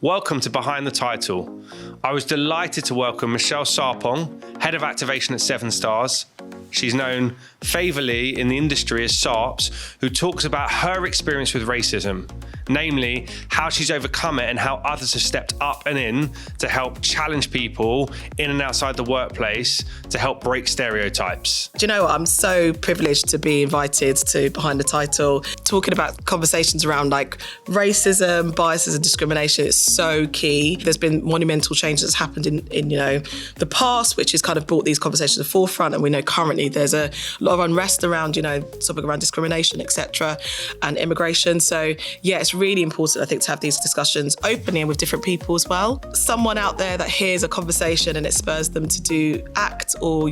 Welcome to Behind the Title. I was delighted to welcome Michelle Sarpong, Head of Activation at 7 Stars. She's known favourably in the industry as Sarps, who talks about her experience with racism, namely how she's overcome it and how others have stepped up and in to help challenge people in and outside the workplace to help break stereotypes. Do you know what? I'm so privileged to be invited to Behind the Title, talking about conversations around like racism, biases and discrimination. It's so key. There's been monumental change that's happened in the past, which has kind of brought these conversations to the forefront. And we know currently there's a lot of unrest around, something around discrimination, etc., and immigration. So yeah, it's really important, I think, to have these discussions openly and with different people as well. Someone out there that hears a conversation and it spurs them to act or,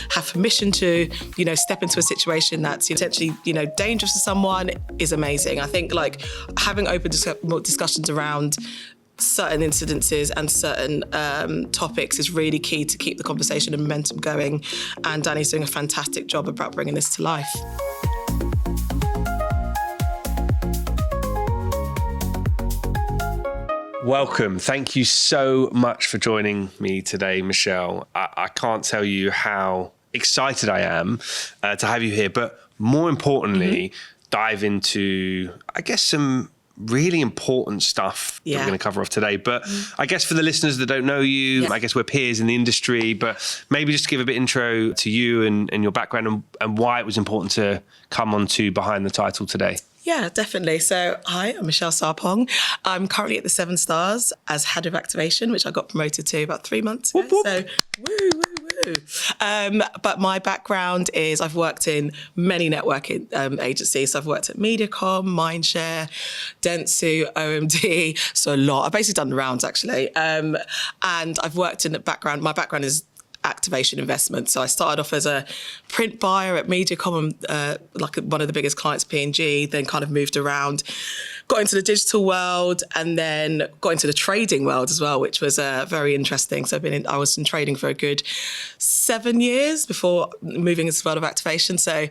have permission to, step into a situation that's potentially, dangerous to someone is amazing. I think like having open discussions around certain incidences and certain topics is really key to keep the conversation and momentum going. And Danny's doing a fantastic job about bringing this to life. Welcome. Thank you so much for joining me today, Michelle. I can't tell you how excited I am to have you here, but more importantly, dive into, I guess, some really important stuff that we're going to cover off today. But I guess for the listeners that don't know you, I guess we're peers in the industry, but maybe just give a bit intro to you and your background and why it was important to come on to Behind the Title today. Yeah, definitely. So hi, I'm Michelle Sarpong. I'm currently at the 7 Stars as Head of Activation, which I got promoted to about 3 months ago. Whoop, whoop. So woo, woo, woo. But my background is I've worked in many networking agencies. So I've worked at Mediacom, Mindshare, Dentsu, OMD, so a lot. I've basically done the rounds actually. And I've worked in the background. My background is activation investment. So I started off as a print buyer at Mediacom, like one of the biggest clients, P&G, then kind of moved around, got into the digital world and then got into the trading world as well, which was very interesting. So I was in trading for a good 7 years before moving into the world of activation. So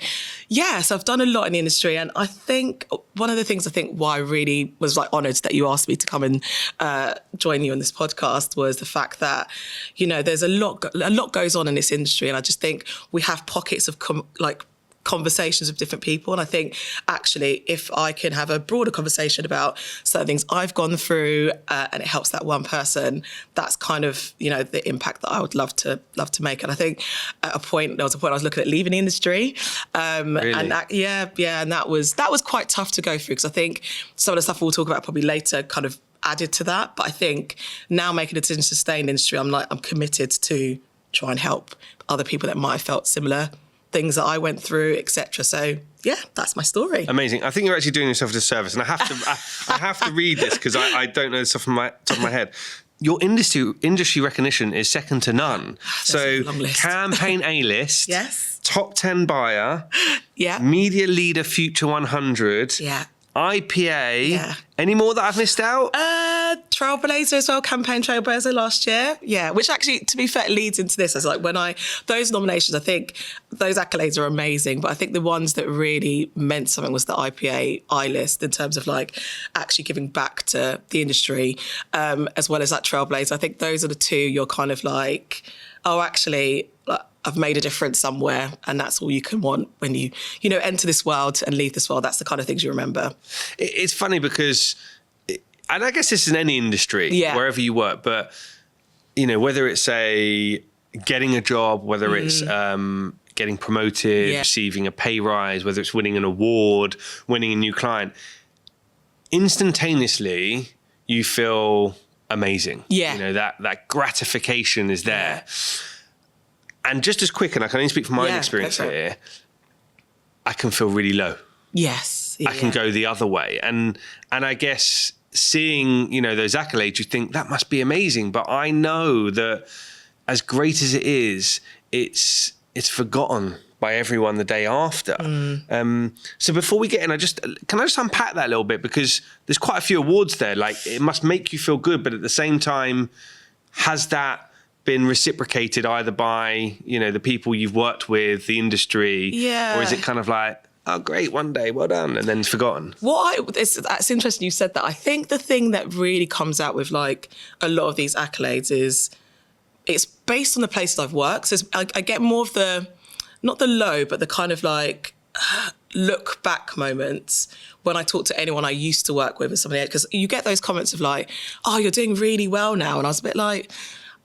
yeah, so I've done a lot in the industry. And I think one of the things why I really was like honoured that you asked me to come and join you on this podcast was the fact that, there's a lot goes on in this industry. And I just think we have pockets of conversations with different people. And I think actually if I can have a broader conversation about certain things I've gone through and it helps that one person, that's kind of, the impact that I would love to make. And I think there was a point I was looking at leaving the industry. Really? And that was quite tough to go through because I think some of the stuff we'll talk about probably later kind of added to that. But I think now making a decision to stay in the industry, I'm committed to try and help other people that might have felt similar things that I went through, etc. So yeah, that's my story. Amazing. I think you're actually doing yourself a disservice, and I have to read this because I don't know this off the top of my head. Your industry recognition is second to none. So campaign A-list, yes, top 10 buyer, yeah, media leader Future 100, yeah, IPA. Yeah. Any more that I've missed out? Trailblazer as well, campaign Trailblazer last year. Yeah, which actually, to be fair, leads into this. It's like those nominations, I think those accolades are amazing, but I think the ones that really meant something was the IPA I-list in terms of like actually giving back to the industry, as well as that Trailblazer. I think those are the two you're kind of like, oh, actually, I've made a difference somewhere, and that's all you can want when you enter this world and leave this world. That's the kind of things you remember. It's funny because, and I guess this is in any industry, wherever you work, but whether it's getting a job, whether it's getting promoted, receiving a pay rise, whether it's winning an award, winning a new client, instantaneously you feel amazing. Yeah, that gratification is there. Yeah. And just as quick, and I can only speak from my own experience here, I can feel really low. Yes. Yeah. I can go the other way. And I guess seeing, those accolades, you think that must be amazing. But I know that as great as it is, it's forgotten by everyone the day after. So before we get in, can I just unpack that a little bit? Because there's quite a few awards there. Like, it must make you feel good, but at the same time, has that been reciprocated either by, the people you've worked with, the industry, or is it kind of like, oh, great, one day, well done, and then forgotten. That's interesting you said that. I think the thing that really comes out with like a lot of these accolades is it's based on the places I've worked. So I get more of not the low, but the kind of like look back moments when I talk to anyone I used to work with or somebody else, because you get those comments of like, oh, you're doing really well now. And I was a bit like,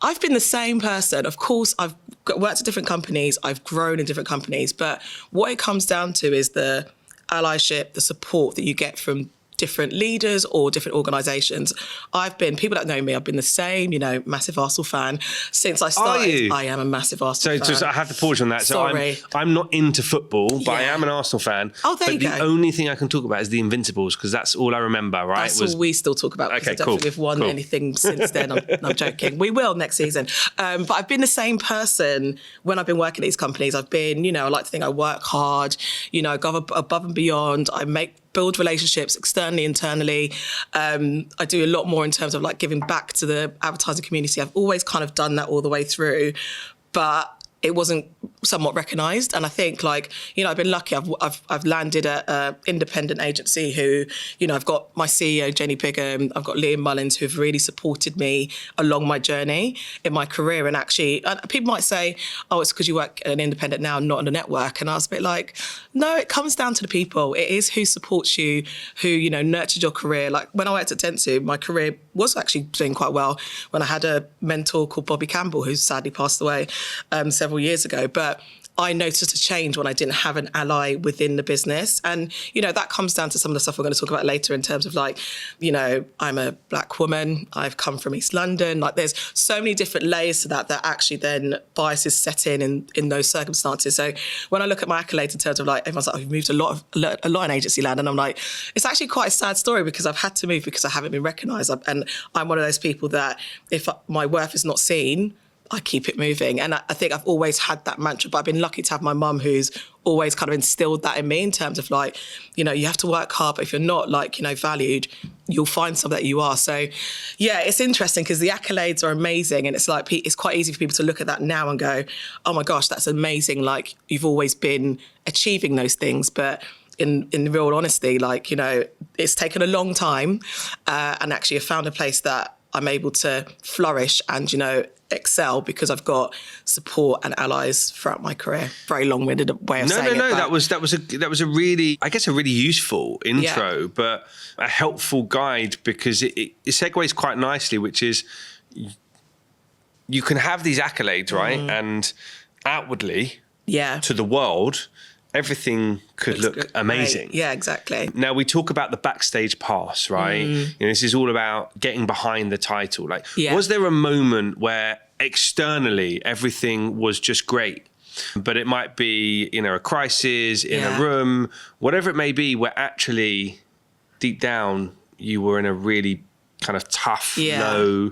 I've been the same person. Of course, I've worked at different companies. I've grown in different companies. But what it comes down to is the allyship, the support that you get from different leaders or different organisations. People that know me, I've been the same, massive Arsenal fan since I started. Are you? I am a massive Arsenal fan. So I have to pause on that. Sorry. So I'm not into football, but I am an Arsenal fan. Oh, there you go. But the only thing I can talk about is the Invincibles, because that's all I remember, right? That's all we still talk about. Okay, I don't think we've won anything since then. I'm joking. We will next season. But I've been the same person when I've been working at these companies. I've been, I like to think I work hard, go above and beyond. Build relationships externally, internally. I do a lot more in terms of like giving back to the advertising community. I've always kind of done that all the way through, but it wasn't somewhat recognised. And I think I've been lucky. I've landed at an independent agency who, I've got my CEO, Jenny Bigham, I've got Liam Mullins, who've really supported me along my journey in my career. And actually, people might say, oh, it's because you work at an independent now, not on a network. And I was a bit like, no, it comes down to the people. It is who supports you, who, nurtured your career. Like when I worked at Dentsu, my career was actually doing quite well when I had a mentor called Bobby Campbell, who sadly passed away several years ago. But I noticed a change when I didn't have an ally within the business. And, that comes down to some of the stuff we're going to talk about later in terms of I'm a black woman. I've come from East London. Like there's so many different layers to that actually then biases set in those circumstances. So when I look at my accolades in terms of everyone's like, oh, you've moved a lot in agency land. And I'm like, it's actually quite a sad story because I've had to move because I haven't been recognised. And I'm one of those people that if my worth is not seen, I keep it moving. And I think I've always had that mantra, but I've been lucky to have my mum who's always kind of instilled that in me in terms of you have to work hard, but if you're not valued, you'll find something that you are. So yeah, it's interesting because the accolades are amazing. And it's quite easy for people to look at that now and go, oh my gosh, that's amazing. Like you've always been achieving those things. But in real honesty, it's taken a long time. And actually I've found a place that I'm able to flourish and, excel because I've got support and allies throughout my career. Very long-winded way of saying it. No, that was a really, I guess, a really useful intro, but a helpful guide because it segues quite nicely, which is you can have these accolades, right? And outwardly, to the world, everything could look amazing. Right. Yeah, exactly. Now, we talk about the backstage pass, right? This is all about getting behind the title. Was there a moment where externally everything was just great, but it might be, a crisis in a room, whatever it may be, where actually deep down you were in a really kind of tough, low,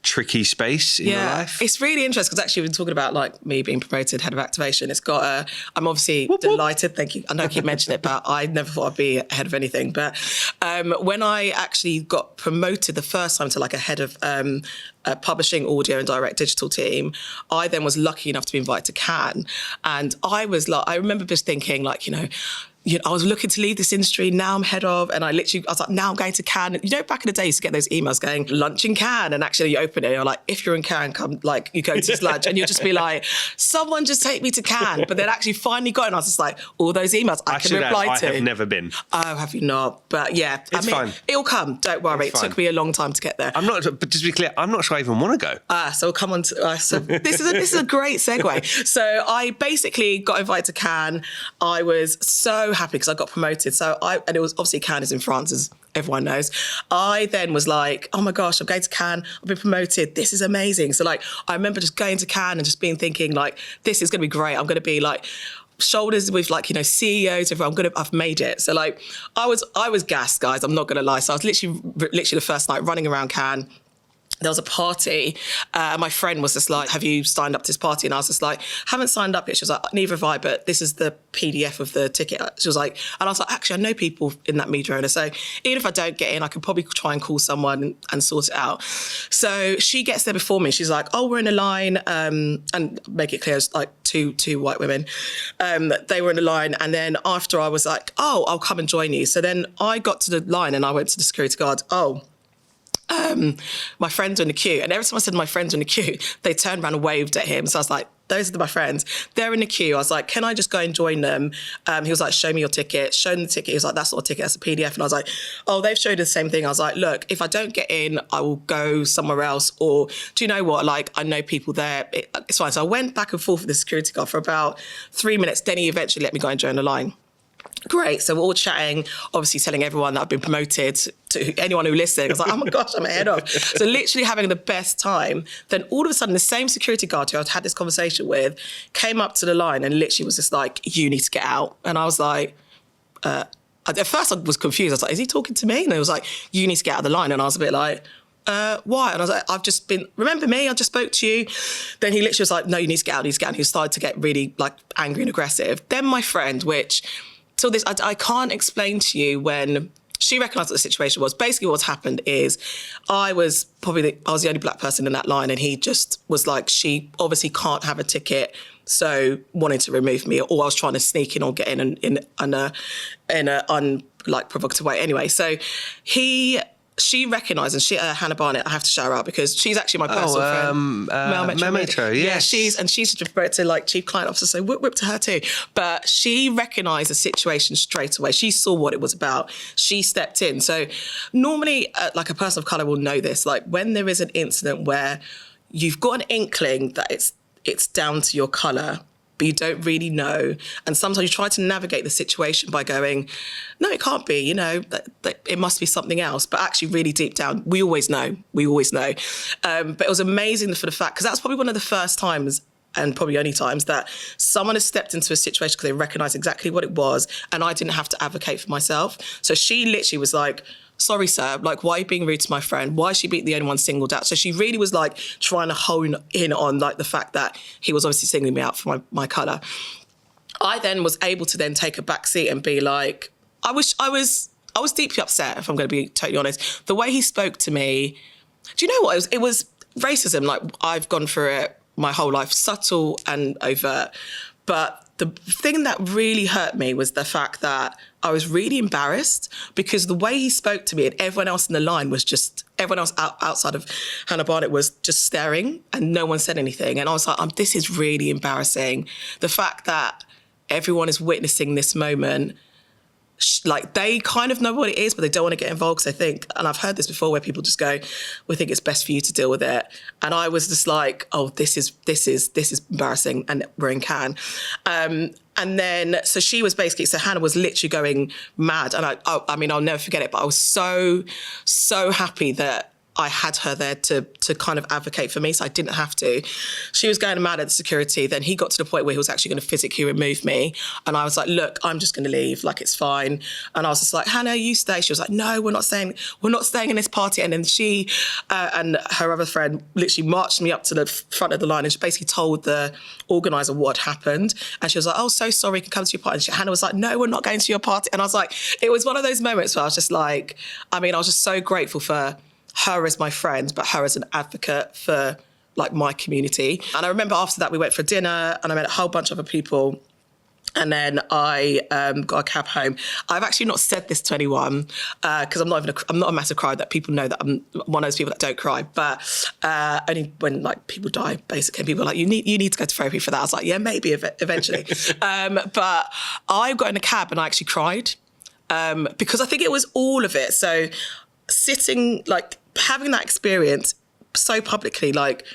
tricky space in your life? It's really interesting because actually we've been talking about me being promoted head of activation. It's got I'm obviously delighted. Thank you. I know I keep mentioning it, but I never thought I'd be head of anything. But when I actually got promoted the first time to a head of a publishing, audio and direct digital team, I then was lucky enough to be invited to Cannes. And I remember just thinking I was looking to leave this industry. Now I'm head of, and I was like, now I'm going to Cannes. Back in the day, you used to get those emails going, lunch in Cannes. And actually you open it and you're like, if you're in Cannes, come, you go to this lunch and you'll just be like, someone just take me to Cannes. But then actually finally got it and I was just like, all those emails I can reply to. I have never been. Oh, have you not? But yeah, it's fine. It'll come. Don't worry. It took me a long time to get there. But just to be clear, I'm not sure I even want to go. So we'll come on to, so this is a great segue. So I basically got invited to Cannes. I was so happy because I got promoted. And it was obviously Cannes is in France, as everyone knows. I then was like, oh my gosh, I'm going to Cannes. I've been promoted. This is amazing. So I remember just going to Cannes and just thinking this is going to be great. I'm going to be shoulders with CEOs. I've made it. So I was gassed, guys. I'm not going to lie. So I was literally the first night running around Cannes. there was a party. My friend was just like, have you signed up to this party? And I was just like, haven't signed up yet. She was like, neither have I, but this is the PDF of the ticket. She was like, and I was like, actually, I know people in that media owner. So even if I don't get in, I could probably try and call someone and sort it out. So she gets there before me. She's like, oh, we're in a line. And make it clear, it's like two white women. They were in a line. And then after I was like, oh, I'll come and join you. So then I got to the line and I went to the security guard. My friends are in the queue. And every time I said my friends are in the queue, they turned around and waved at him. So I was like, those are my friends. They're in the queue. I was like, can I just go and join them? He was like, show me your ticket. Showed him the ticket. He was like, that's not a ticket, that's a PDF. And I was like, oh, they've showed the same thing. I was like, look, if I don't get in, I will go somewhere else. Or do you know what? Like, I know people there. It's fine. So I went back and forth with the security guard for about 3 minutes. Then he eventually let me go and join the line. Great. So we're all chatting, obviously telling everyone that I've been promoted, to anyone who listened. I was like, oh my gosh, I'm ahead of. So literally having the best time. Then all of a sudden, the same security guard who I'd had this conversation with came up to the line and literally was just like, you need to get out. And I was like, at first I was confused. I was like, is he talking to me? And he was like, you need to get out of the line. And I was a bit like, why? And I was like, I've just been, remember me? I just spoke to you. Then he literally was like, no, you need to get out, you need to get out. And he started to get really like angry and aggressive. Then my friend, which... So this, I can't explain to you when she recognised what the situation was. Basically what's happened is I was the only black person in that line, and he just was like, she obviously can't have a ticket, so wanted to remove me, or I was trying to sneak in or get in a provocative way. Anyway, so she recognised, and Hannah Barnett, I have to shout her out because she's actually my personal friend. Mel Metro, yes. Yeah, she's referred to like chief client officer, so whip to her too. But she recognised the situation straight away. She saw what it was about. She stepped in. So normally, like a person of colour will know this, like when there is an incident where you've got an inkling that it's down to your colour, but you don't really know. And sometimes you try to navigate the situation by going, no, it can't be, that it must be something else. But actually really deep down, we always know. But it was amazing for the fact, because that's probably one of the first times, and probably only times, that someone has stepped into a situation because they recognised exactly what it was, and I didn't have to advocate for myself. So she literally was like, sorry, sir, like, why are you being rude to my friend? Why is she being the only one singled out? So she really was like trying to hone in on like the fact that he was obviously singling me out for my colour. I then was able to then take a back seat and be like, I was deeply upset, if I'm going to be totally honest. The way he spoke to me, do you know what? It was racism. Like, I've gone through it my whole life, subtle and overt. But the thing that really hurt me was the fact that I was really embarrassed, because the way he spoke to me and everyone else in the line was just, everyone else outside of Hannah Barnett was just staring and no one said anything. And I was like, this is really embarrassing. The fact that everyone is witnessing this moment, like they kind of know what it is, but they don't want to get involved because they think, and I've heard this before where people just go, we think it's best for you to deal with it. And I was just like, oh, this is embarrassing, and we're in Cannes. And then, so she was basically, so Hannah was literally going mad. And I mean, I'll never forget it, but I was so happy that I had her there to kind of advocate for me, so I didn't have to. She was going mad at the security. Then he got to the point where he was actually going to physically remove me. And I was like, look, I'm just going to leave. Like, it's fine. And I was just like, Hannah, you stay. She was like, no, we're not staying in this party. And then she and her other friend literally marched me up to the front of the line, and she basically told the organizer what had happened. And she was like, oh, so sorry, you can come to your party. And Hannah was like, no, we're not going to your party. And I was like, it was one of those moments where I was just like, I mean, I was just so grateful for her as my friend, but her as an advocate for like my community. And I remember after that we went for dinner and I met a whole bunch of other people. And then I got a cab home. I've actually not said this to anyone because I'm not a massive crier, that people know that I'm one of those people that don't cry. But only when like people die, basically, and people are like, you need to go to therapy for that. I was like, yeah, maybe eventually. But I got in a cab and I actually cried because I think it was all of it. So sitting, like, having that experience so publicly, like,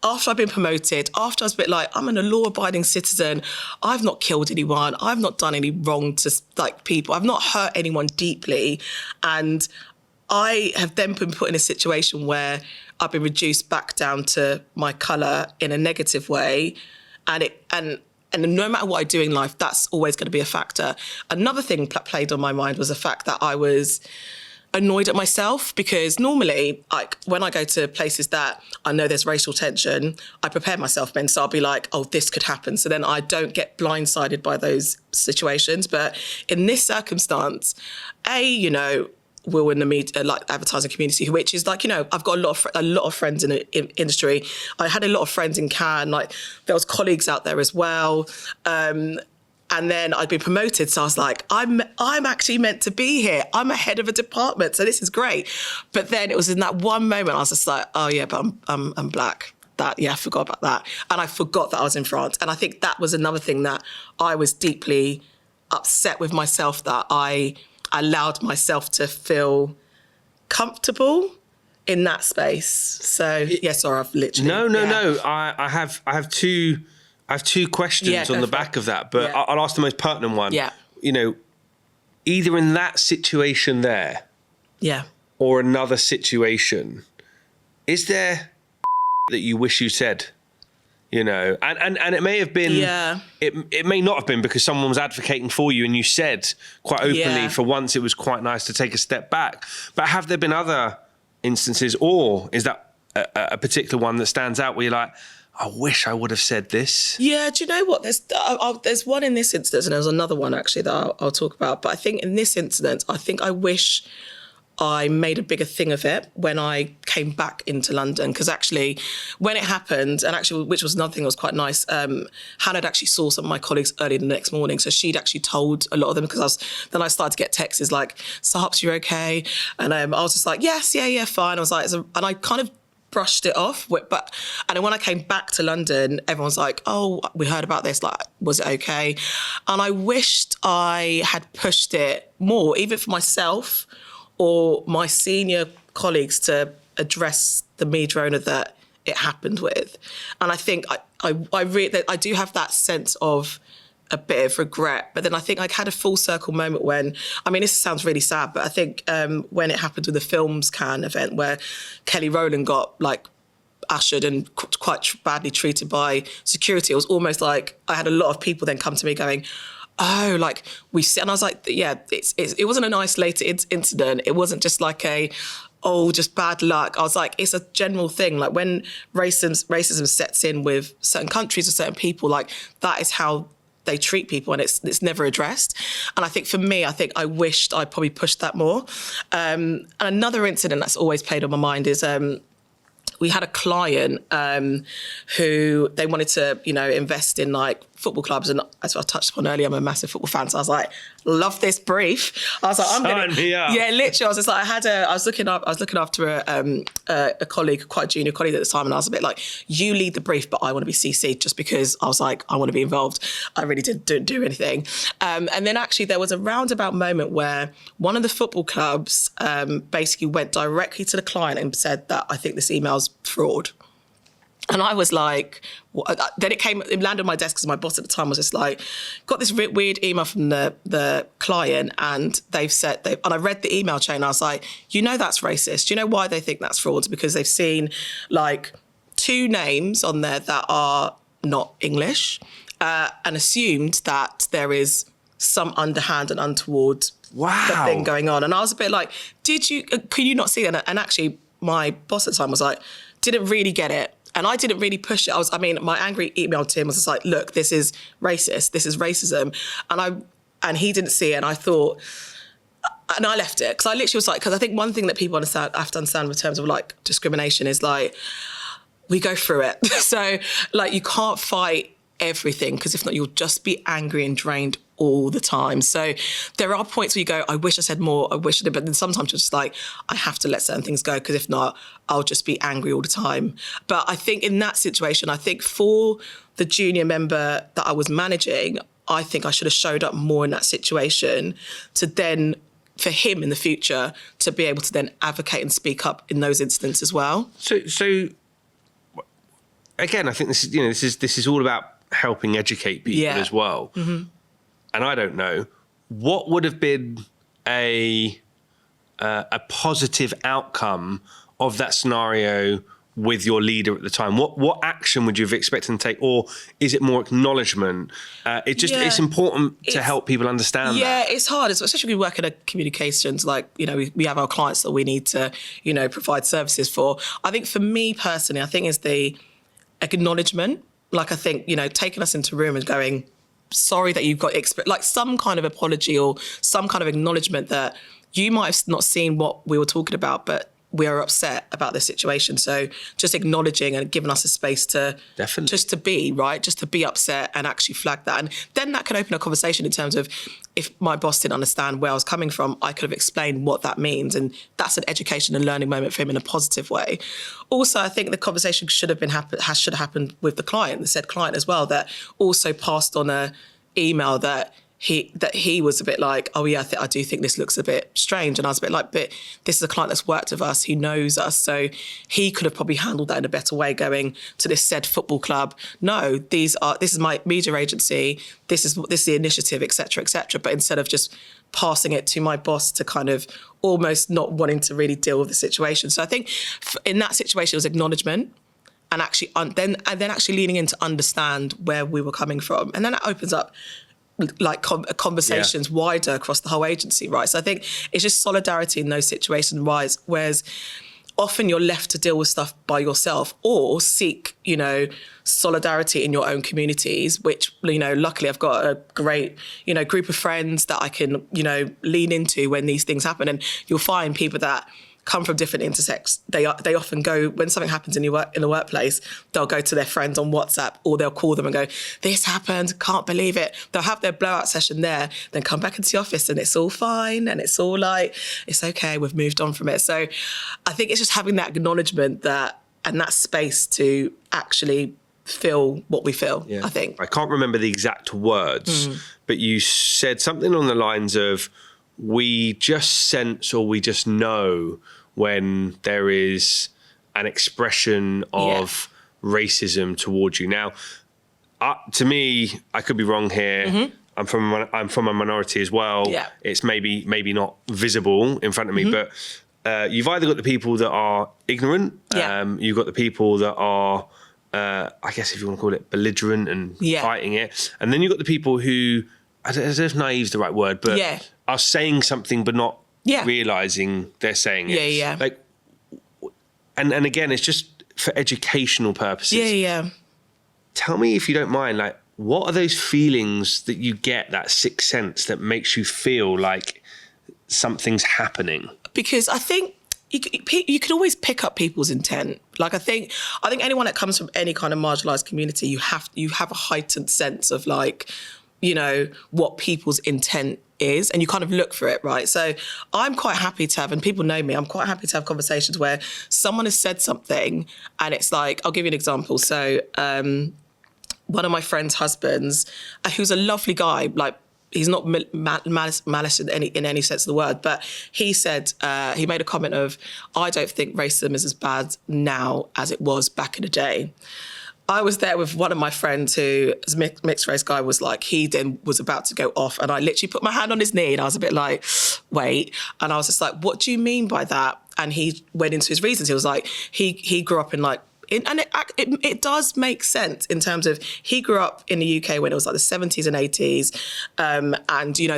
after I've been promoted, after I was a bit like, I'm a law-abiding citizen, I've not killed anyone, I've not done any wrong to, like, people, I've not hurt anyone deeply, and I have then been put in a situation where I've been reduced back down to my colour in a negative way, and no matter what I do in life, that's always going to be a factor. Another thing that played on my mind was the fact that I was annoyed at myself, because normally, like, when I go to places that I know there's racial tension, I prepare myself then. So I'll be like, oh, this could happen. So then I don't get blindsided by those situations. But in this circumstance, we're in the media, like advertising community, which is like, I've got a lot of friends in the industry. I had a lot of friends in Cannes, like there was colleagues out there as well. And then I'd been promoted. So I was like, I'm actually meant to be here. I'm a head of a department. So this is great. But then it was in that one moment, I was just like, oh yeah, but I'm black. I forgot about that. And I forgot that I was in France. And I think that was another thing that I was deeply upset with myself, that I allowed myself to feel comfortable in that space. So yeah, sorry, I've literally. No. I have two questions on the back of that, but I'll ask the most pertinent one. Yeah. Either in that situation there, or another situation, is there that you wish you said? And it may have been, it may not have been, because someone was advocating for you and you said quite openly, for once it was quite nice to take a step back. But have there been other instances, or is that a particular one that stands out where you're like, I wish I would have said this? Yeah, do you know what? There's one in this instance, and there's another one actually that I'll talk about. But I think in this incident, I think I wish I made a bigger thing of it when I came back into London, because actually when it happened, and actually, which was another thing that was quite nice, Hannah actually saw some of my colleagues early the next morning. So she'd actually told a lot of them, because then I started to get texts like, Sarps, you're okay? And I was just like, yes, yeah, fine. I was like, and I kind of brushed it off. And then when I came back to London, everyone's like, oh, we heard about this, like, was it okay? And I wished I had pushed it more, even for myself or my senior colleagues, to address the media owner that it happened with. And I think I do have that sense of a bit of regret. But then I think I had a full circle moment when, this sounds really sad, but I think when it happened with the Films Cannes event, where Kelly Rowland got like ushered and quite badly treated by security, it was almost like I had a lot of people then come to me going, oh, like we see, and I was like, yeah, it wasn't an isolated incident. It wasn't just like just bad luck. I was like, it's a general thing. Like when racism sets in with certain countries or certain people, like that is how they treat people, and it's never addressed. And I think for me, I wished I probably pushed that more. And another incident that's always played on my mind is we had a client who they wanted to, invest in like football clubs. And as I touched upon earlier, I'm a massive football fan. So I was like, love this brief. I was like, Sign me up. Yeah, literally. I was just like, I was looking after a colleague, quite a junior colleague at the time. And I was a bit like, you lead the brief, but I want to be CC'd, just because I was like, I want to be involved. I really didn't do anything. And then actually there was a roundabout moment where one of the football clubs basically went directly to the client and said that I think this email's fraud. And I was like, then it landed on my desk, because my boss at the time was just like, got this weird email from the client, and they've said, and I read the email chain, and I was like, that's racist. Do you know why they think that's fraud? Because they've seen like 2 names on there that are not English, and assumed that there is some underhand and untoward thing going on. And I was a bit like, could you not see that? And actually my boss at the time was like, didn't really get it. And I didn't really push it. My angry email to him was just like, look, this is racist. This is racism. And he didn't see it. And I thought, and I left it. Because I literally was like, because I think one thing that people have to understand in terms of like discrimination is like, we go through it. So like, you can't fight everything, because if not, you'll just be angry and drained all the time. So there are points where you go, I wish I said more, I wish I did, but then sometimes you're just like, I have to let certain things go, because if not, I'll just be angry all the time. But I think in that situation, I think for the junior member that I was managing, I think I should have showed up more in that situation to then, for him in the future, to be able to then advocate and speak up in those instances as well. So again, I think this is all about helping educate people as well. Mm-hmm. And I don't know, what would have been a positive outcome of that scenario with your leader at the time? What action would you have expected them to take, or is it more acknowledgement? It's important to help people understand that. Yeah, it's hard, especially when we work in communications. Like, we have our clients that we need to, provide services for. I think for me personally, I think is the acknowledgement. Like, I think, taking us into a room and going, sorry that you've got like some kind of apology or some kind of acknowledgement that you might have not seen what we were talking about, but we are upset about this situation. So just acknowledging and giving us a space to just to be, right? Just to be upset and actually flag that. And then that can open a conversation in terms of if my boss didn't understand where I was coming from, I could have explained what that means. And that's an education and learning moment for him in a positive way. Also, I think the conversation should have happened with the client, the said client as well, that also passed on a email that he was a bit like, oh yeah, I do think this looks a bit strange. And I was a bit like, but this is a client that's worked with us, he knows us. So he could have probably handled that in a better way, going to this said football club. No, this is my media agency. This is the initiative, et cetera, et cetera. But instead of just passing it to my boss to kind of almost not wanting to really deal with the situation. So I think in that situation, it was acknowledgement. And actually, then actually leaning in to understand where we were coming from. And then it opens up like conversations wider across the whole agency, right? So I think it's just solidarity in those situations, whereas often you're left to deal with stuff by yourself or seek, solidarity in your own communities, which, luckily I've got a great, group of friends that I can, lean into when these things happen. And you'll find people that come from different intersects. They often go, when something happens in the workplace, they'll go to their friends on WhatsApp or they'll call them and go, this happened, can't believe it. They'll have their blowout session there, then come back into the office and it's all fine and it's all like, it's okay, we've moved on from it. So I think it's just having that acknowledgement and that space to actually feel what we feel, I think. I can't remember the exact words, but you said something on the lines of, we just sense or we just know when there is an expression of racism towards you. Now, to me, I could be wrong here. I'm from a minority as well. Yeah. It's maybe not visible in front of me, but you've either got the people that are ignorant, you've got the people that are, I guess if you want to call it, belligerent and fighting it, and then you've got the people who, I don't know if naive is the right word, but are saying something but not realising they're saying it. Yeah. Like, and again, it's just for educational purposes. Yeah. Tell me, if you don't mind, like, what are those feelings that you get, that sixth sense that makes you feel like something's happening? Because I think you can always pick up people's intent. Like, I think anyone that comes from any kind of marginalised community, you have a heightened sense of, like, what people's intent is, and you kind of look for it, right? So I'm quite happy to have, and people know me, I'm quite happy to have conversations where someone has said something and it's like, I'll give you an example. So one of my friend's husbands, who's a lovely guy, like, he's not malice in any sense of the word, but he said, he made a comment of, I don't think racism is as bad now as it was back in the day. I was there with one of my friends who, as a mixed race guy, was like, he then was about to go off, and I literally put my hand on his knee and I was a bit like, wait. And I was just like, what do you mean by that? And he went into his reasons. He was like, he grew up in like, and it does make sense in terms of, he grew up in the UK when it was like the 70s and 80s. And,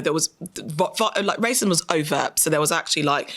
there was, like, racism was overt. So there was actually like,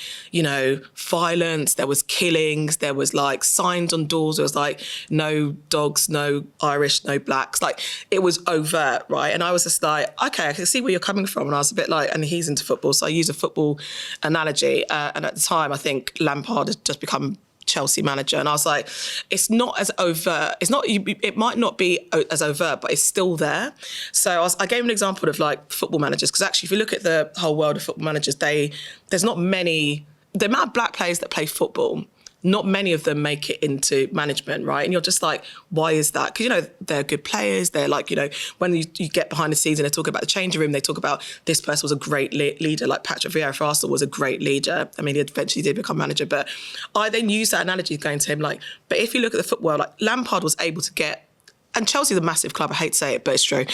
violence, there was killings, there was like signs on doors. There was like, no dogs, no Irish, no blacks. Like, it was overt, right? And I was just like, okay, I can see where you're coming from. And I was a bit like, and he's into football. So I use a football analogy. And at the time, I think Lampard had just become Chelsea manager, and I was like, it's not as overt. It might not be as overt, but it's still there. So I gave an example of like football managers, because actually, if you look at the whole world of football managers, there's not many. The amount of black players that play football, not many of them make it into management, right? And you're just like, why is that? Because, they're good players. They're like, when you get behind the scenes and they talk about the changing room, they talk about this person was a great leader, like Patrick Vieira for Arsenal was a great leader. I mean, he eventually did become manager, but I then used that analogy going to him like, but if you look at the football, like Lampard was able to get, and Chelsea's a massive club, I hate to say it, but it's true.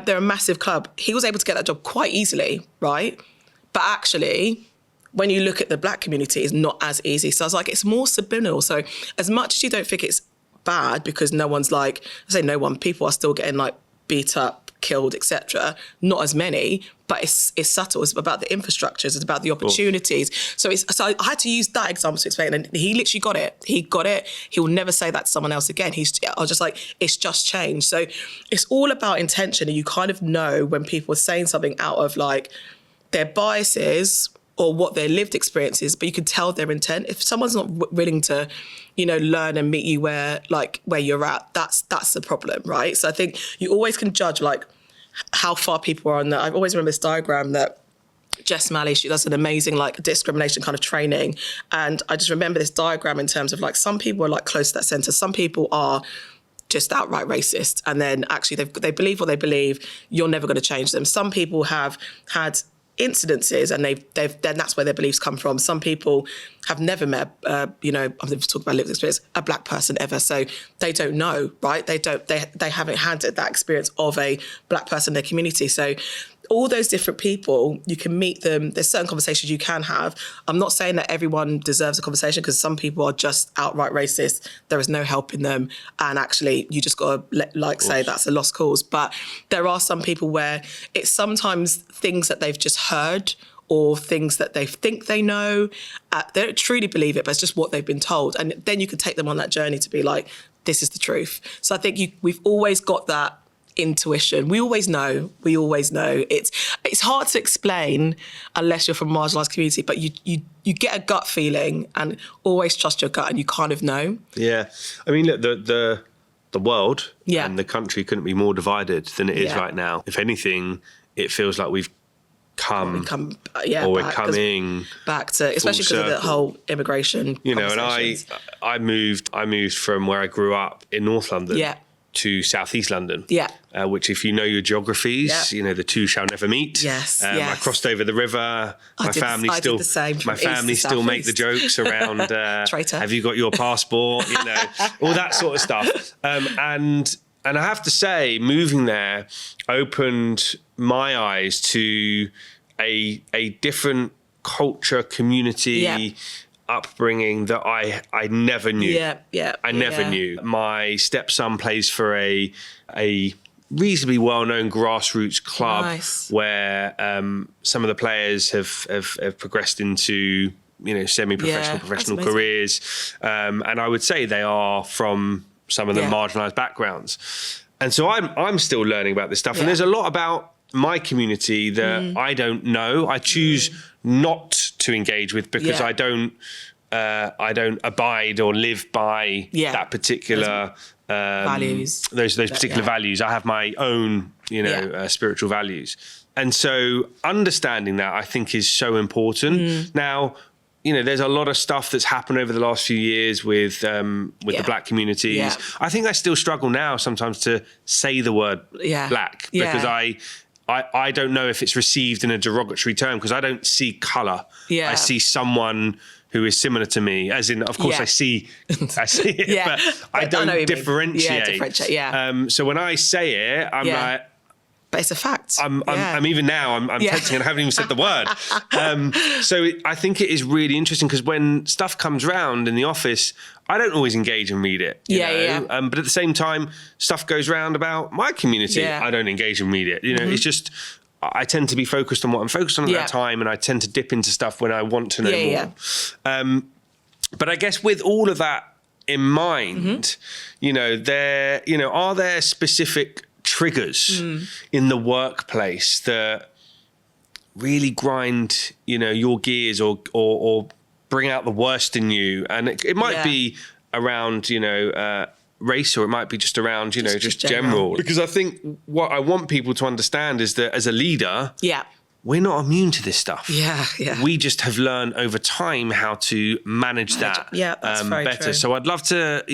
They're a massive club. He was able to get that job quite easily, right? But actually, when you look at the black community, it's not as easy. So I was like, it's more subliminal. So as much as you don't think it's bad, because no one's like, I say no one, people are still getting like beat up, killed, etc. Not as many, but it's subtle. It's about the infrastructures. It's about the opportunities. So I had to use that example to explain, and he literally got it. He got it. He will never say that to someone else again. I was just like, it's just changed. So it's all about intention, and you kind of know when people are saying something out of like their biases or what their lived experience is, but you can tell their intent. If someone's not willing to, learn and meet you where you're at, that's the problem, right? So I think you always can judge like how far people are on that. I always remember this diagram that Jess Malley, she does an amazing like discrimination kind of training. And I just remember this diagram in terms of like some people are like close to that centre, some people are just outright racist. And then actually they believe what they believe, you're never going to change them. Some people have had incidences and then that's where their beliefs come from. Some people have never met, I'm talking about lived experience, a black person ever. So they don't know, right? They haven't had that experience of a black person in their community. So all those different people, you can meet them. There's certain conversations you can have. I'm not saying that everyone deserves a conversation, because some people are just outright racist. There is no helping them. And actually, you just got to say that's a lost cause. But there are some people where it's sometimes things that they've just heard or things that they think they know. They don't truly believe it, but it's just what they've been told. And then you can take them on that journey to be like, this is the truth. So I think we've always got that intuition. We always know. It's hard to explain unless you're from a marginalised community, but you get a gut feeling, and always trust your gut, and you kind of know. Yeah. I mean, look, the world and the country couldn't be more divided than it is right now. If anything, it feels like we're coming back to, especially because of the whole immigration. And I moved from where I grew up in North London. To southeast London, which, if you know your geographies, the two shall never meet. Yes, I crossed over the river. My family still make the jokes around. Have you got your passport? All that sort of stuff. And I have to say, moving there opened my eyes to a different culture, community. Upbringing that I never knew. I never knew. My stepson plays for a reasonably well-known grassroots club where some of the players have progressed into semi-professional, professional careers, and I would say they are from some of the marginalised backgrounds. And so I'm still learning about this stuff, and there's a lot about my community that I don't know. I choose not to engage with because I don't abide or live by that particular values. Those particular values. I have my own, spiritual values, and so understanding that, I think, is so important. Now, there's a lot of stuff that's happened over the last few years with the black communities. I think I still struggle now sometimes to say the word black, because I don't know if it's received in a derogatory term, because I don't see colour. I see someone who is similar to me, as in, of course, I see it, but I don't differentiate. So when I say it, I'm like, but it's a fact. I'm even now, I'm texting and I haven't even said the word. So I think it is really interesting, because when stuff comes round in the office, I don't always engage and read it. But at the same time, stuff goes round about my community. I don't engage and read it. It's just, I tend to be focused on what I'm focused on at that time, and I tend to dip into stuff when I want to know more. But I guess with all of that in mind, are there specific triggers in the workplace that really grind, your gears or bring out the worst in you? And it might be around, race, or it might be just around, just general. Because I think what I want people to understand is that as a leader, we're not immune to this stuff. We just have learned over time how to manage that that's very better. true. So I'd love to,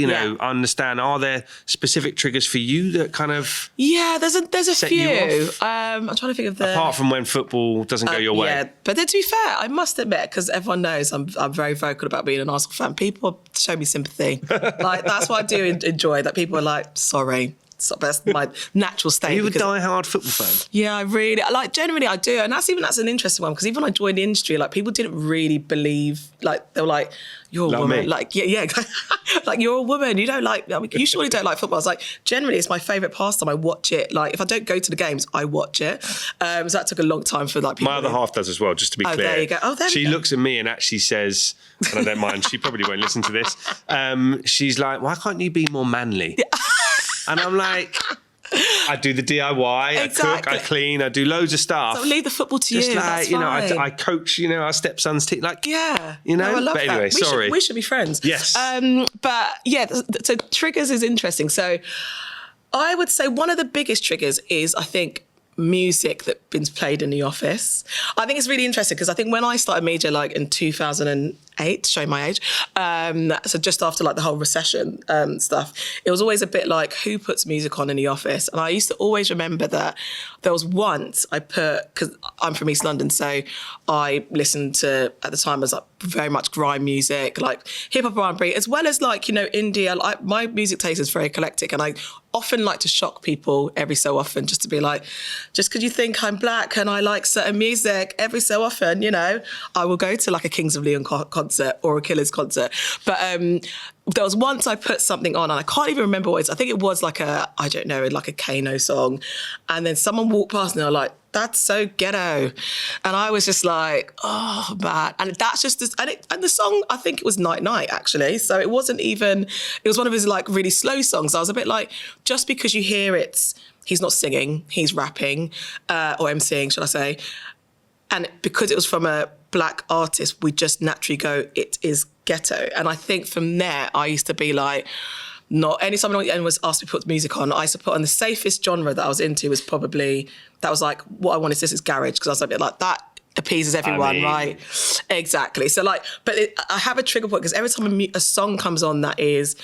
understand, are there specific triggers for you that kind of there's a few. I'm trying to think of apart from when football doesn't go your way. But then, to be fair, I must admit, because everyone knows I'm very vocal about being an Arsenal fan, people show me sympathy. Like, that's what I do enjoy, that people are like, sorry, So that's my natural state. Are you a because- die-hard football fan? Yeah, I really, like, generally I do. And that's an interesting one, because even when I joined the industry, like, people didn't really believe, like, they were like, you're a Like woman. me. Like, yeah. Like, you're a woman. You don't like, I mean, you surely don't like football. I was like, generally it's my favourite pastime. I watch it. Like, if I don't go to the games, I watch it. So that took a long time for, like, people. My other half does as well, just to be clear. There you go. Oh, there we She go. looks at me and actually says, and I don't mind, she probably won't listen to this. She's like, why can't you be more manly? And I'm like, I do the DIY, Exactly. I cook, I clean, I do loads of stuff. So leave the football to Just you. like, That's you know, fine. I coach, you know, our stepson's team. Like, Yeah. you know, No, I love but anyway, that. sorry. We should be friends. Yes. But yeah, so triggers is interesting. So I would say one of the biggest triggers is, I think, music that's been played in the office. I think it's really interesting because I think when I started media, like in 2008, showing my age, so just after like the whole recession stuff, it was always a bit like, who puts music on in the office? And I used to always remember that there was once I put, because I'm from East London, so I listened to, at the time, it was like very much grime music, like hip hop, R&B, as well as like, you know, indie. My music taste is very eclectic, and I often like to shock people every so often, just to be like, just because you think I'm black and I like certain music, every so often, you know, I will go to like a Kings of Leon concert or a Killers concert. But there was once I put something on, and I can't even remember what it was. I think it was like I don't know, like a Kano song. And then someone walked past and they were like, that's so ghetto. And I was just like, oh, man. And that's just this, and the song, I think it was Night Night, actually. So it wasn't even, it was one of his like really slow songs. I was a bit like, just because you hear he's not singing, he's rapping, or emceeing, should I say. And because it was from a black artist, we just naturally go, it is ghetto. And I think from there, I used to be like, not anytime anyone was asked me to put music on, I used to put on the safest genre that I was into was probably, that was like, what I wanted to is garage, because I was a bit like, that appeases everyone, right? Exactly. So like, but I have a trigger point, because every time a song comes on that is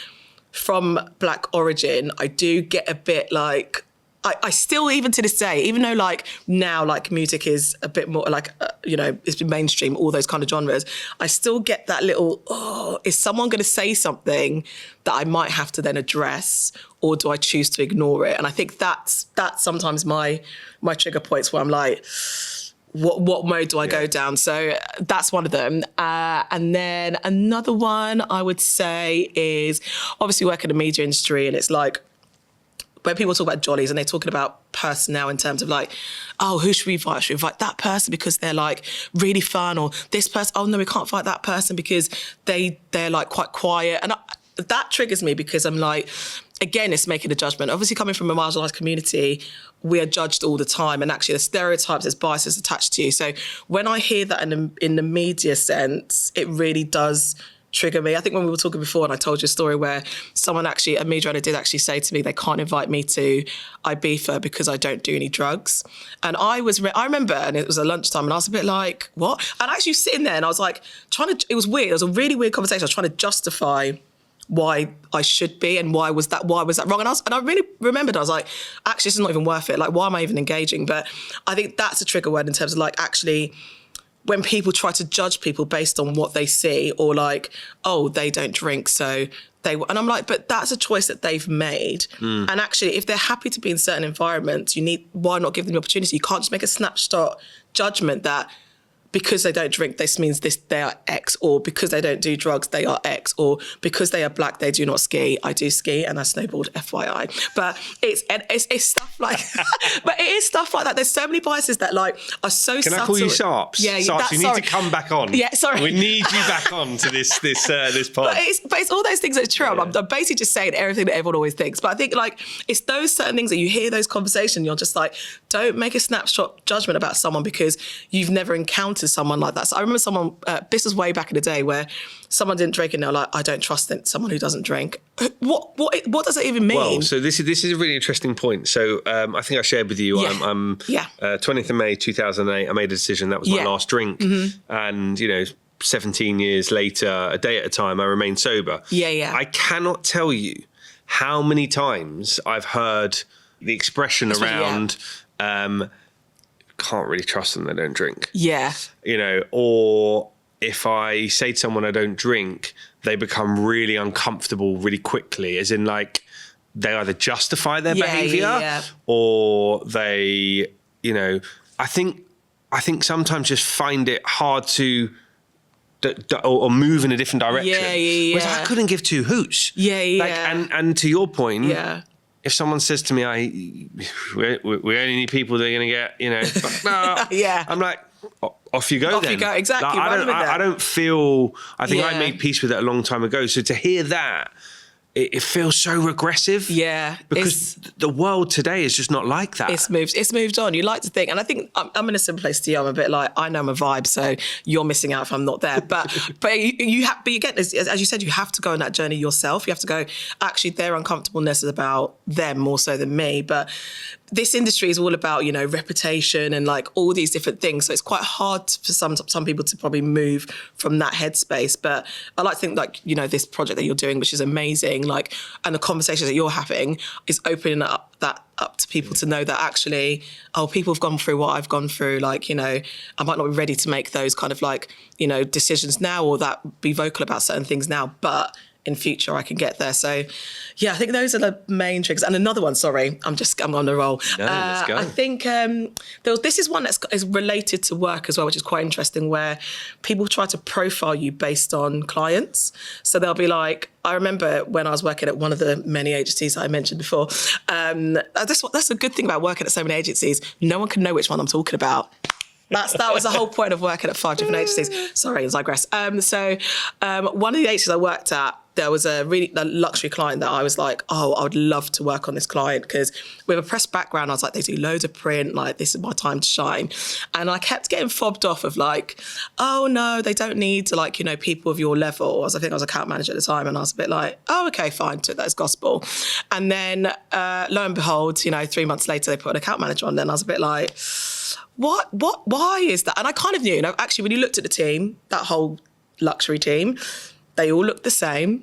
from black origin, I do get a bit like, I still, even to this day, even though like now like music is a bit more like, you know, it's been mainstream, all those kind of genres, I still get that little, is someone going to say something that I might have to then address, or do I choose to ignore it? And I think that's sometimes my trigger points, where I'm like, what mode do I go down? So that's one of them. And then another one I would say is obviously work in the media industry, and it's like, when people talk about jollies and they're talking about personnel in terms of like, oh, who should we invite? Should we invite that person because they're like really fun, or this person, oh no, we can't invite that person because they're like quite quiet. And that triggers me, because I'm like, again, it's making a judgment. Obviously, coming from a marginalised community, we are judged all the time, and actually there's stereotypes, there's biases attached to you. So when I hear that in the media sense, it really does trigger me. I think when we were talking before, and I told you a story where someone actually, a media editor did actually say to me, they can't invite me to Ibiza because I don't do any drugs. And I remember, and it was a lunchtime, and I was a bit like, what? And actually sitting there, and I was like, it was weird. It was a really weird conversation. I was trying to justify why I should be, and why was that wrong? And I really remembered, I was like, actually, this is not even worth it. Like, why am I even engaging? But I think that's a trigger word in terms of like, actually, when people try to judge people based on what they see, or like, oh, they don't drink, so and I'm like, but that's a choice that they've made. And actually, if they're happy to be in certain environments, why not give them the opportunity? You can't just make a snapshot judgment that because they don't drink, this means they are X, or because they don't do drugs, they are X, or because they are black, they do not ski. I do ski and I snowboard, FYI. But it's stuff like, but it is stuff like that. There's so many biases that like are so subtle. Can I call you Sarps? Yeah, Sarps, you need to come back on. Yeah, sorry. We need you back on to this pod. But it's all those things that are true. Yeah. I'm basically just saying everything that everyone always thinks. But I think like it's those certain things that you hear those conversations, you're just like, don't make a snapshot judgment about someone because you've never encountered someone like that. So I remember someone, this was way back in the day, where someone didn't drink and they're like, I don't trust someone who doesn't drink. What does it even mean? Well, so this is a really interesting point. So I think I shared with you, I'm 20th of May 2008, I made a decision, that was my last drink. And, 17 years later, a day at a time, I remained sober. Yeah. I cannot tell you how many times I've heard the expression around, can't really trust them, they don't drink. Yeah. Or if I say to someone I don't drink, they become really uncomfortable really quickly, as in like, they either justify their Yeah, behavior yeah. or they, you know, I think sometimes just find it hard to or move in a different direction. Yeah. Whereas I couldn't give two hoots. Like, and to your point, if someone says to me, we only need people that are going to get, you know, I'm like, off you go. Off you go, exactly. Like, I don't feel, I think I made peace with it a long time ago. So to hear that, it feels so regressive. Yeah. Because the world today is just not like that. It's moved on. You like to think, and I think I'm in a similar place to you. I'm a bit like, I know my vibe, so you're missing out if I'm not there. But you get this, as you said, you have to go on that journey yourself. You have to go, actually, their uncomfortableness is about them more so than me. But this industry is all about, you know, reputation and like all these different things. So it's quite hard for some people to probably move from that headspace. But I like to think, like, you know, this project that you're doing, which is amazing, like, and the conversations that you're having is opening up to people to know that actually, people have gone through what I've gone through. Like, you know, I might not be ready to make those kind of like, you know, decisions now or that be vocal about certain things now, but in future I can get there. So yeah, I think those are the main triggers. And another one, sorry, I'm on the roll. No, let's go. I think this is one is related to work as well, which is quite interesting, where people try to profile you based on clients. So they'll be like, I remember when I was working at one of the many agencies I mentioned before, that's a good thing about working at so many agencies. No one can know which one I'm talking about. That was the whole point of working at 5 different agencies. Sorry, I digress. So one of the agencies I worked at, there was a luxury client that I was like, oh, I would love to work on this client, because with a press background, I was like, they do loads of print, like, this is my time to shine. And I kept getting fobbed off of like, oh no, they don't need to, like, you know, people of your level. I think I was account manager at the time, and I was a bit like, oh, okay, fine, took that as gospel. And then lo and behold, you know, 3 months later, they put an account manager on there, and I was a bit like, why is that? And I kind of knew, you know, actually, when you looked at the team, that whole luxury team, they all looked the same.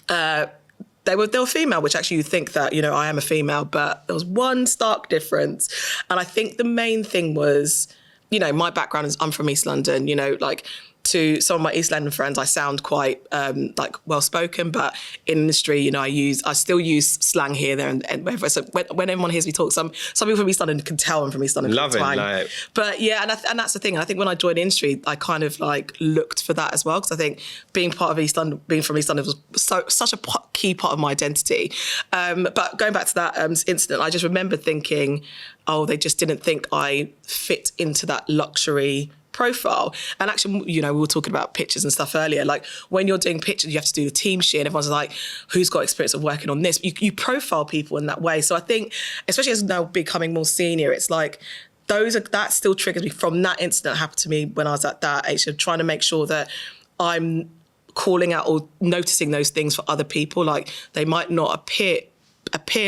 They were female, which actually you think that, you know, I am a female, but there was one stark difference. And I think the main thing was, you know, my background is, I'm from East London, you know, like, to some of my East London friends, I sound quite like well-spoken, but in industry, you know, I still use slang here, there, and wherever. So when everyone hears me talk, some people from East London can tell I'm from East London. Love it, like. But yeah, and that's the thing. And I think when I joined the industry, I kind of like looked for that as well, because I think being part of East London, being from East London, was such a key part of my identity. But going back to that incident, I just remember thinking, oh, they just didn't think I fit into that luxury profile. And actually, you know, we were talking about pictures and stuff earlier. Like, when you're doing pictures, you have to do the team sheet, and everyone's like, who's got experience of working on this? You profile people in that way. So I think, especially as now becoming more senior, it's like, that still triggers me from that incident that happened to me when I was at that age, of trying to make sure that I'm calling out or noticing those things for other people. Like, they might not appear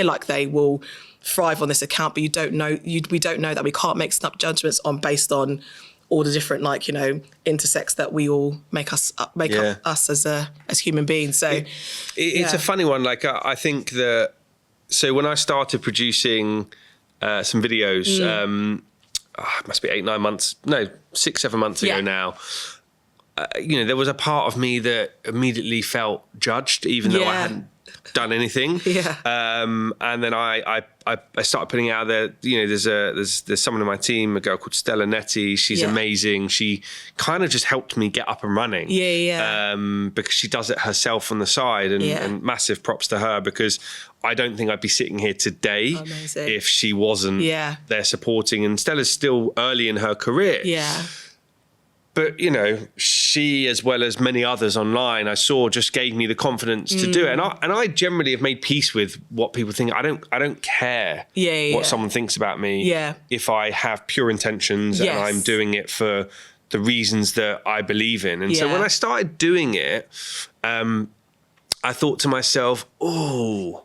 like they will thrive on this account, but we don't know that we can't make snap judgments based on all the different, like, you know, intersects that we all make up us as human beings. So it's a funny one. Like, I think that, so when I started producing some videos, it must be 6, 7 months ago now, you know, there was a part of me that immediately felt judged, even though I hadn't done anything. And then I started putting out there, you know, there's someone in my team, a girl called Stella Netty. She's amazing. She kind of just helped me get up and running. Because she does it herself on the side, and massive props to her, because I don't think I'd be sitting here today if she wasn't there supporting. And Stella's still early in her career. But, you know, she, as well as many others online, I saw, just gave me the confidence to do it. And I generally have made peace with what people think. I don't care what someone thinks about me if I have pure intentions and I'm doing it for the reasons that I believe in. And so when I started doing it, I thought to myself, oh,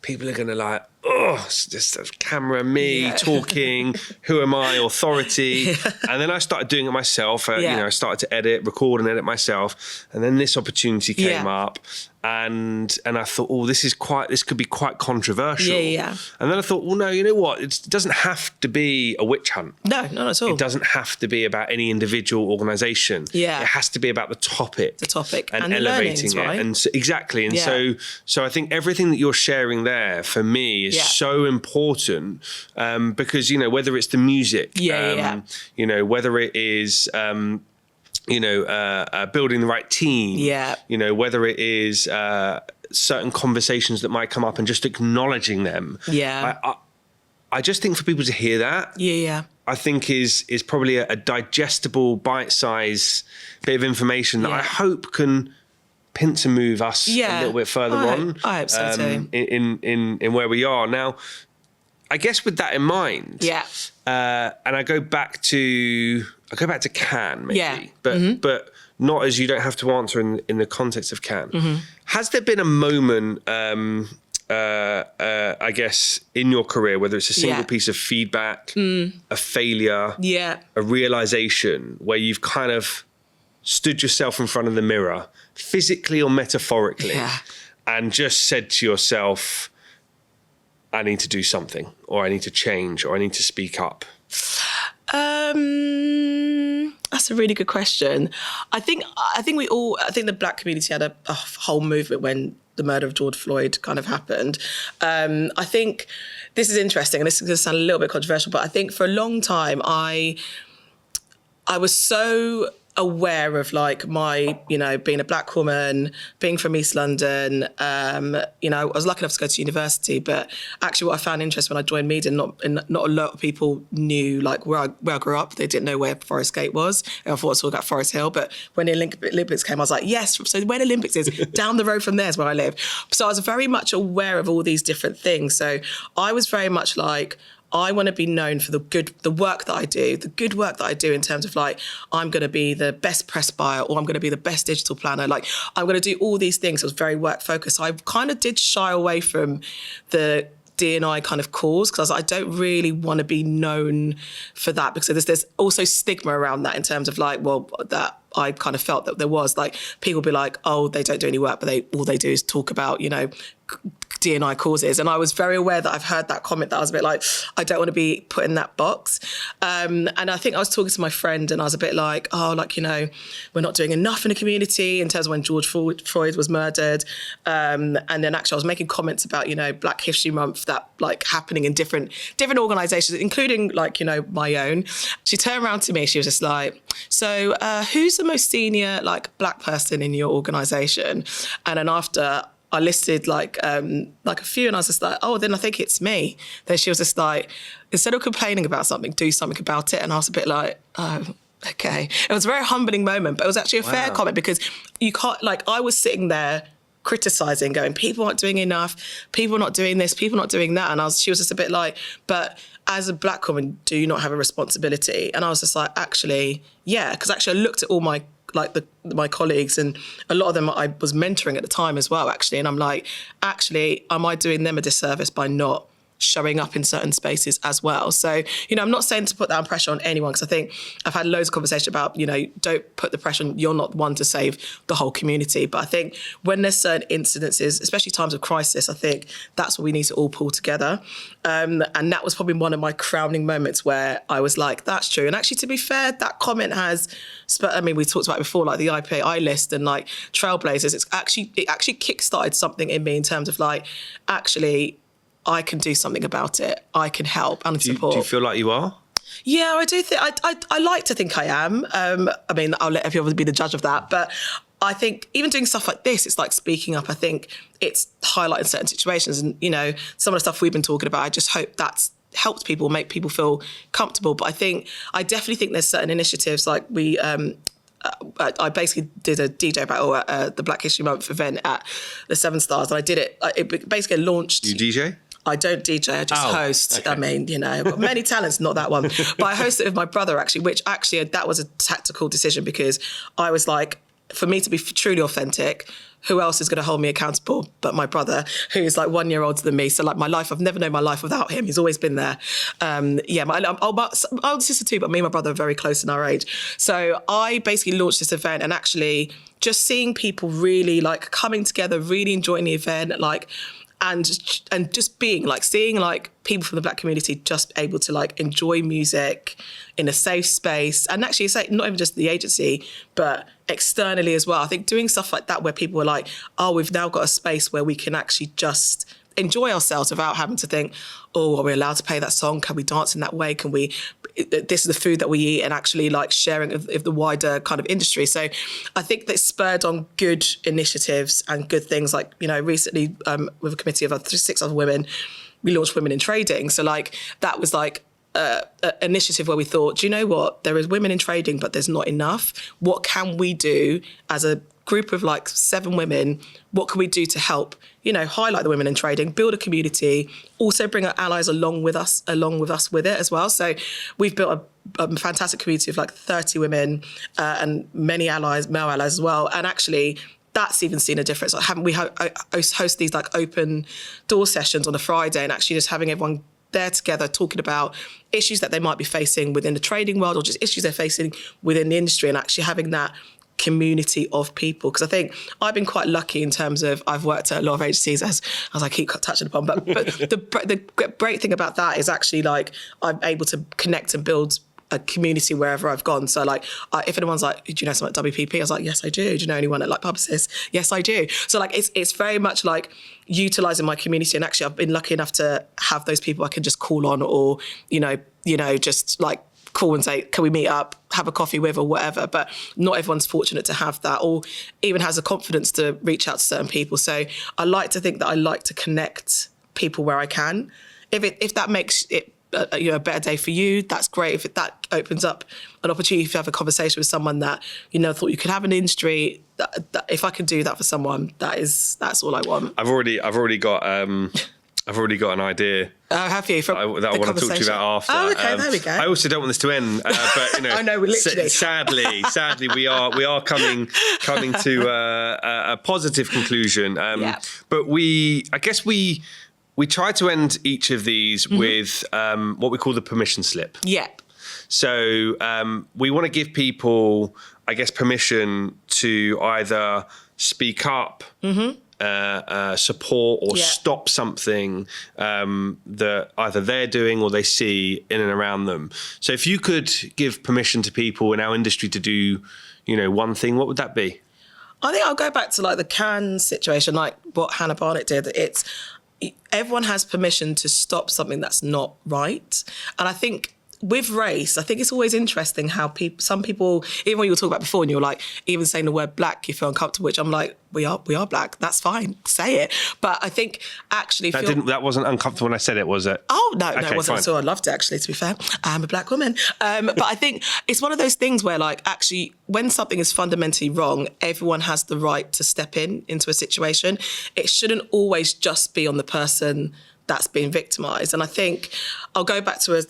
people are going to like, oh, it's just a camera, me talking, who am I, authority. And then I started doing it myself. You know, I started to record and edit myself. And then this opportunity came up. And I thought, oh, this could be quite controversial. And then I thought, well, no, you know what? It doesn't have to be a witch hunt. No, not at all. It doesn't have to be about any individual organisation. It has to be about the topic. And elevating it. Right? And so, exactly. And so I think everything that you're sharing there for me is so important because, you know, whether it's the music, you know, whether it is... building the right team. You know, whether it is certain conversations that might come up and just acknowledging them. I just think for people to hear that, I think is probably a digestible, bite-sized bit of information that I hope can pinch and move us a little bit further on. I hope so too. In where we are now. I guess with that in mind, and I go back to Cannes, maybe, but not as you don't have to answer in the context of Cannes. Has there been a moment, I guess, in your career, whether it's a single piece of feedback, a failure, a realization, where you've kind of stood yourself in front of the mirror, physically or metaphorically, and just said to yourself, I need to do something, or I need to change, or I need to speak up? That's a really good question. I think the Black community had a whole movement when the murder of George Floyd kind of happened. I think this is interesting, and this is going to sound a little bit controversial, but I think for a long time I was so aware of like my, you know, being a Black woman, being from East London, you know, I was lucky enough to go to university, but actually what I found interesting when I joined media, not a lot of people knew like where I grew up. They didn't know where Forest Gate was. And I thought it was all about Forest Hill, but when the Olympics came, I was like, yes, so where the Olympics is, down the road from there is where I live. So I was very much aware of all these different things. So I was very much like, I want to be known for the work that I do in terms of like, I'm going to be the best press buyer, or I'm going to be the best digital planner. Like, I'm going to do all these things. It was very work focused. So I kind of did shy away from the D&I kind of cause, because I don't really want to be known for that, because there's also stigma around that in terms of like, well, that I kind of felt that there was like, people be like, oh, they don't do any work, but all they do is talk about, you know, D&I causes. And I was very aware that I've heard that comment, that I was a bit like, I don't want to be put in that box. And I think I was talking to my friend and I was a bit like, oh, like, you know, we're not doing enough in the community in terms of when George Floyd was murdered. And then actually I was making comments about, you know, Black History Month, that like happening in different organisations, including like, you know, my own. She turned around to me, she was just like, so who's the most senior like Black person in your organisation? And then after I listed like a few, and I was just like, oh, then I think it's me. Then she was just like, instead of complaining about something, do something about it. And I was a bit like, oh, okay. It was a very humbling moment, but it was actually a fair comment, because you can't, like, I was sitting there criticising, going, people aren't doing enough, people are not doing this, people are not doing that. And she was just a bit like, but as a Black woman, do you not have a responsibility? And I was just like, actually, yeah, because actually I looked at all my colleagues, and a lot of them I was mentoring at the time as well, actually. And I'm like, actually, am I doing them a disservice by not showing up in certain spaces as well? So, you know, I'm not saying to put down pressure on anyone, because I think I've had loads of conversation about, you know, don't put the pressure on, you're not one to save the whole community. But I think when there's certain incidences, especially times of crisis, I think that's what we need to all pull together. And that was probably one of my crowning moments where I was like, that's true. And actually, to be fair, that comment has, I mean, we talked about it before, like the IPAI list and like Trailblazers, it actually kickstarted something in me in terms of like, actually, I can do something about it. I can help and support. Do you feel like you are? Yeah, I do think, I like to think I am. I mean, I'll let everyone be the judge of that. But I think even doing stuff like this, it's like speaking up. I think it's highlighting certain situations. And, you know, some of the stuff we've been talking about, I just hope that's helped people, make people feel comfortable. But I definitely think there's certain initiatives like I basically did a DJ battle at the Black History Month event at the Seven Stars. And I did it, it basically launched. You DJ? I don't DJ, I just host. Okay. I mean, you know, I've got many talents, not that one. But I hosted it with my brother, actually, which actually that was a tactical decision, because I was like, for me to be truly authentic, who else is going to hold me accountable but my brother, who's like 1 year older than me? So like my life, I've never known my life without him. He's always been there. My older sister too, but me and my brother are very close in our age. So I basically launched this event, and actually just seeing people really like coming together, really enjoying the event, like, and just being like, seeing like people from the Black community just able to like enjoy music in a safe space. And actually it's like not even just the agency, but externally as well. I think doing stuff like that where people are like, oh, we've now got a space where we can actually just enjoy ourselves without having to think, oh, are we allowed to play that song? Can we dance in that way? Can we, this is the food that we eat, and actually like sharing of the wider kind of industry. So I think that spurred on good initiatives and good things like, you know, recently with a committee of 6 other women, we launched Women in Trading. So like that was like an initiative where we thought, do you know what? There is women in trading, but there's not enough. What can we do as a group of like 7 women? What can we do to help, you know, highlight the women in trading, build a community, also bring our allies along with us with it as well. So we've built a fantastic community of like 30 women and many allies, male allies as well. And actually that's even seen a difference. Like, haven't we host these like open door sessions on a Friday, and actually just having everyone there together talking about issues that they might be facing within the trading world, or just issues they're facing within the industry, and actually having that community of people. Because I think I've been quite lucky in terms of I've worked at a lot of agencies, as I keep touching upon, but the great thing about that is actually like I'm able to connect and build a community wherever I've gone. So like, if anyone's like, do you know someone at WPP? I was like, yes, I do. Do you know anyone at like Publicis? Yes, I do. So like, it's very much like utilising my community. And actually I've been lucky enough to have those people I can just call on, or, you know, just like call and say, can we meet up, have a coffee with, or whatever. But not everyone's fortunate to have that, or even has the confidence to reach out to certain people. So I like to think that I like to connect people where I can. If that makes it a better day for you, that's great. If that opens up an opportunity to have a conversation with someone that you never thought you could have in the industry, that if I can do that for someone, that's all I want. I've already got an idea. Oh, have you? That I want to talk to you about after. Oh, okay, there we go. I also don't want this to end, but you know, I know, literally. Sadly, we are coming to a positive conclusion. But I guess we try to end each of these with what we call the permission slip. Yeah. So we want to give people, I guess, permission to either speak up, support, or stop something that either they're doing or they see in and around them. So if you could give permission to people in our industry to do, you know, one thing, what would that be? I think I'll go back to like the Cannes situation, like what Hannah Barnett did. It's everyone has permission to stop something that's not right. And I think with race, I think it's always interesting how some people, even when you were talking about before and you were like, even saying the word black, you feel uncomfortable, which I'm like, we are black, that's fine, say it. But I think actually... That wasn't uncomfortable when I said it, was it? Oh, no, it wasn't at all. I loved it, actually, to be fair. I'm a black woman. But I think it's one of those things where like, actually, when something is fundamentally wrong, everyone has the right to step into a situation. It shouldn't always just be on the person that's been victimised. And I think I'll go back to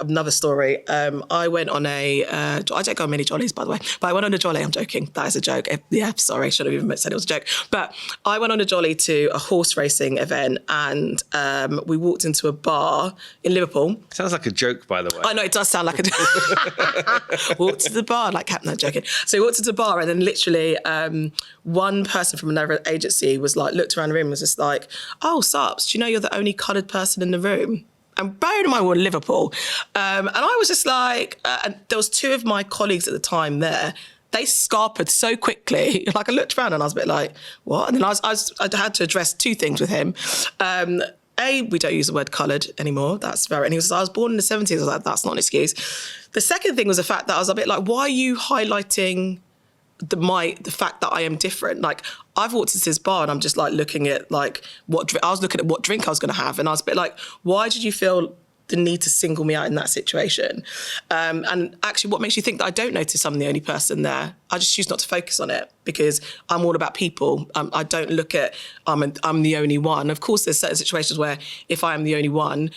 another story. I went on I don't go on many jollies, by the way, but I went on a jolly. I'm joking. That is a joke. Yeah, sorry. Should have even said it was a joke. But I went on a jolly to a horse racing event, and we walked into a bar in Liverpool. Sounds like a joke, by the way. I know, it does sound like a joke. Walked to the bar, like Captain, no, joking. So we walked to the bar, and then literally one person from another agency was like, looked around the room and was just like, oh, Sarps, do you know you're the only coloured person in the room? And bearing in mind we're in Liverpool. And I was just like, and there was 2 of my colleagues at the time there. They scarpered so quickly. Like I looked around and I was a bit like, what? And then I had to address 2 things with him. We don't use the word coloured anymore. That's very, and he was, I was born in the 70s. I was like, that's not an excuse. The second thing was the fact that I was a bit like, why are you highlighting the fact that I am different? Like I've walked into this bar and I'm just like looking at like I was looking at what drink I was going to have, and I was a bit like, why did you feel the need to single me out in that situation? And actually, what makes you think that I don't notice I'm the only person there? I just choose not to focus on it because I'm all about people. I don't look at I'm the only one. Of course, there's certain situations where if I am the only one,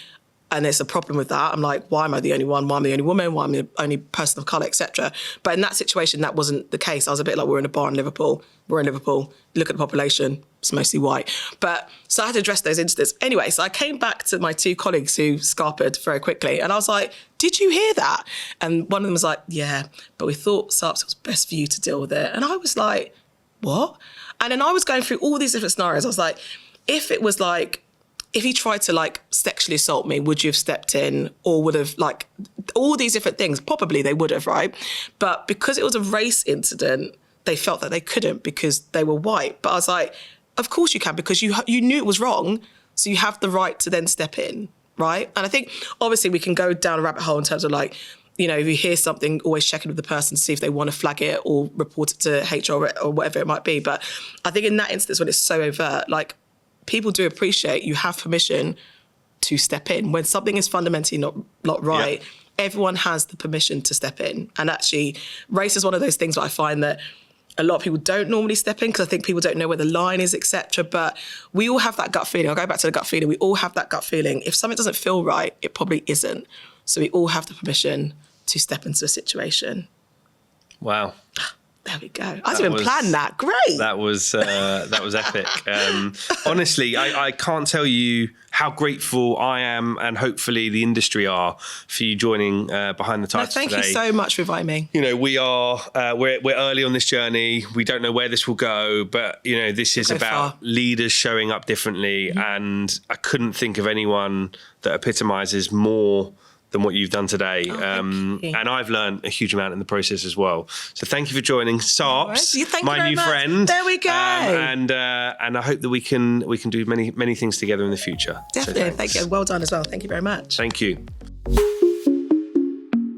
and there's a problem with that. I'm like, why am I the only one? Why am I the only woman? Why am I the only person of colour, etc. But in that situation, that wasn't the case. I was a bit like, we're in a bar in Liverpool. We're in Liverpool. Look at the population. It's mostly white. But so I had to address those incidents. Anyway, so I came back to my two colleagues who scarpered very quickly. And I was like, did you hear that? And one of them was like, yeah, but we thought, Sarps, it was best for you to deal with it. And I was like, what? And then I was going through all these different scenarios. I was like, if it was like, if he tried to like sexually assault me, would you have stepped in, or would have like all these different things? Probably they would have, right? But because it was a race incident, they felt that they couldn't because they were white. But I was like, of course you can, because you knew it was wrong. So you have the right to then step in, right? And I think obviously we can go down a rabbit hole in terms of like, you know, if you hear something, always check in with the person to see if they want to flag it or report it to HR or whatever it might be. But I think in that instance, when it's so overt, like, people do appreciate you have permission to step in. When something is fundamentally not right, everyone has the permission to step in. And actually, race is one of those things that I find that a lot of people don't normally step in because I think people don't know where the line is, etc. But we all have that gut feeling. I'll go back to the gut feeling. We all have that gut feeling. If something doesn't feel right, it probably isn't. So we all have the permission to step into a situation. Wow. There we go. I didn't even plan that. Great. That was epic. Honestly, I can't tell you how grateful I am, and hopefully the industry are, for you joining Behind the Tights today. Thank you so much for inviting me. You know, we're early on this journey. We don't know where this will go, but you know, this is about leaders showing up differently, and I couldn't think of anyone that epitomizes more than what you've done today. And I've learned a huge amount in the process as well. So thank you for joining. Sarps, my new friend. There we go. And I hope that we can do many things together in the future. Definitely. So thank you. Well done as well. Thank you very much. Thank you.